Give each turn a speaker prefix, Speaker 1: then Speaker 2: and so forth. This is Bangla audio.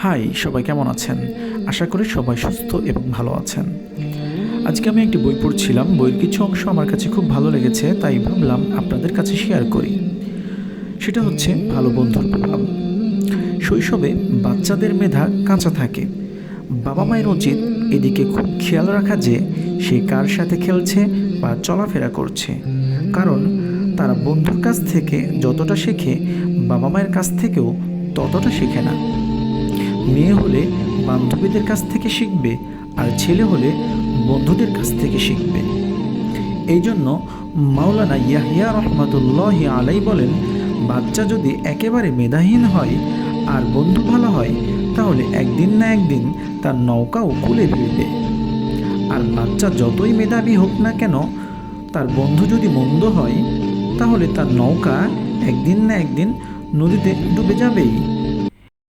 Speaker 1: হাই, সবাই কেমন আছেন? আশা করি সবাই সুস্থ এবং ভালো আছেন। আজকে আমি একটি বই পড়ছিলাম। বইয়ের কিছু অংশ আমার কাছে খুব ভালো লেগেছে, তাই ভাবলাম আপনাদের কাছে শেয়ার করি। সেটা হচ্ছে ভালো বন্ধুর প্রভাব। শৈশবে বাচ্চাদের মেধা কাঁচা থাকে। বাবা মায়ের উচিত এদিকে খুব খেয়াল রাখা যে সে কার সাথে খেলছে বা চলাফেরা করছে, কারণ তারা বন্ধুর কাছ থেকে যতটা শেখে বাবা মায়ের কাছ থেকেও ততটা শেখে না। মেয়ে হলে বান্ধবীদের কাছ থেকে শিখবে, আর ছেলে হলে বন্ধুদের কাছ থেকে শিখবে। এই জন্য মাওলানা ইয়াহিয়া রহমাতুল্লাহি আলাই বলেন, বাচ্চা যদি একেবারে মেধাহীন হয় আর বন্ধু ভালো হয়, তাহলে একদিন না একদিন তার নৌকাও কূলে ভিড়বে। আর বাচ্চা যতই মেধাবী হোক না কেন, তার বন্ধু যদি মন্দ হয়, তাহলে তার নৌকা একদিন না একদিন নদীতে ডুবে যাবেই।